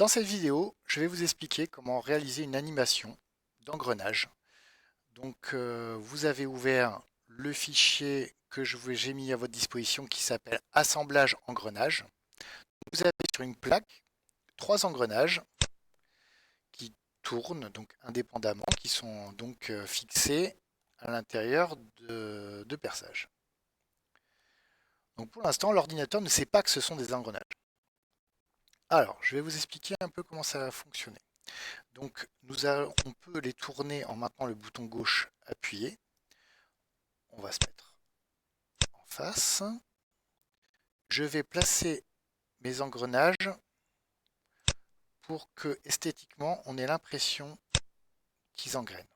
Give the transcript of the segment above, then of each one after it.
Dans cette vidéo, je vais vous expliquer comment réaliser une animation d'engrenage. Donc, vous avez ouvert le fichier que j'ai mis à votre disposition qui s'appelle assemblage engrenage. Vous avez sur une plaque trois engrenages qui tournent donc indépendamment, qui sont donc fixés à l'intérieur de perçage. Donc pour l'instant, l'ordinateur ne sait pas que ce sont des engrenages. Alors, je vais vous expliquer un peu comment ça va fonctionner. Donc, on peut les tourner en maintenant le bouton gauche appuyé. On va se mettre en face. Je vais placer mes engrenages pour que esthétiquement on ait l'impression qu'ils engrainent.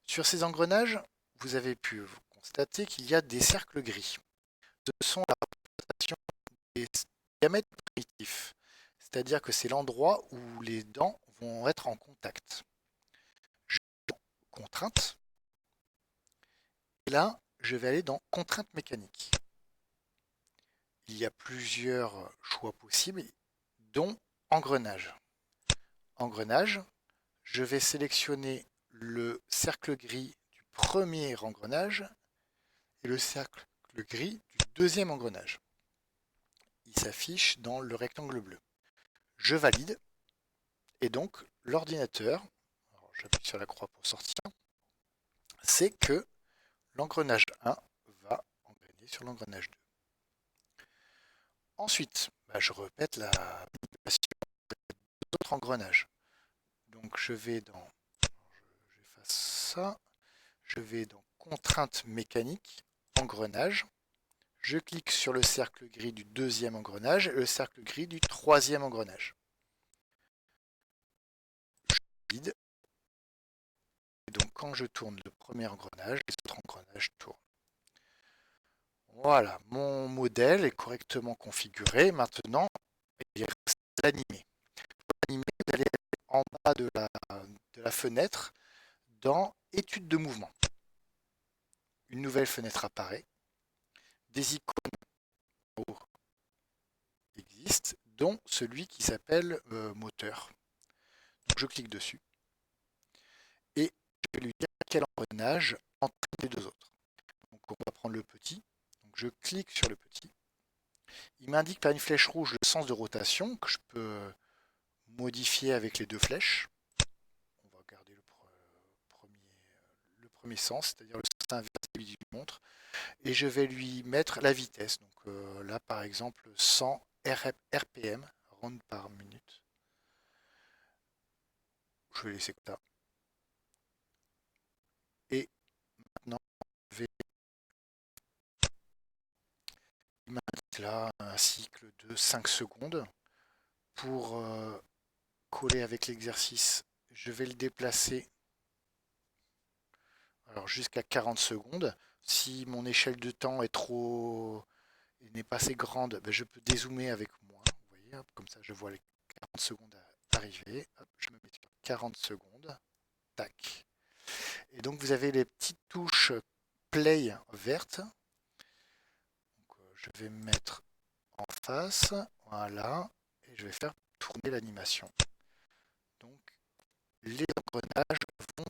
Sur ces engrenages, vous avez pu constater qu'il y a des cercles gris. Ce sont la représentation des diamètres primitifs. C'est-à-dire que c'est l'endroit où les dents vont être en contact. Je vais dans contrainte. Et là, je vais aller dans contrainte mécanique. Il y a plusieurs choix possibles, dont engrenage. Engrenage, je vais sélectionner le cercle gris du premier engrenage et le cercle gris du deuxième engrenage. Il s'affiche dans le rectangle bleu. Je valide et donc l'ordinateur, j'appuie sur la croix pour sortir, sait que l'engrenage 1 va engrainer sur l'engrenage 2. Ensuite, je répète la manipulation d'autres engrenages. Donc j'efface ça, je vais dans contrainte mécanique, engrenage, je clique sur le cercle gris du deuxième engrenage et le cercle gris du troisième engrenage. Je vide. Et donc quand je tourne le premier engrenage, les autres engrenages tournent. Voilà, mon modèle est correctement configuré. Maintenant, il reste à l'animer. Pour l'animer, vous allez aller en bas de la fenêtre dans études de mouvement. Une nouvelle fenêtre apparaît. Des icônes existent, dont celui qui s'appelle moteur. Donc je clique dessus et je vais lui dire quel engrenage entraîne les deux autres. Donc on va prendre le petit. Donc je clique sur le petit. Il m'indique par une flèche rouge le sens de rotation que je peux modifier avec les deux flèches. On va garder le premier sens, c'est-à-dire le sens inverse de celui du montre. Et je vais lui mettre la vitesse. Donc là, par exemple, 100 RPM, round par minute. Je vais laisser comme ça. Et maintenant, je vais mettre là un cycle de 5 secondes. Pour coller avec l'exercice, je vais le déplacer alors jusqu'à 40 secondes. Si mon échelle de temps est n'est pas assez grande, je peux dézoomer avec moins. Vous voyez, comme ça je vois les 40 secondes arriver. Hop, je me mets sur 40 secondes. Tac. Et donc vous avez les petites touches play vertes. Donc, je vais me mettre en face. Voilà. Et je vais faire tourner l'animation. Donc les engrenages vont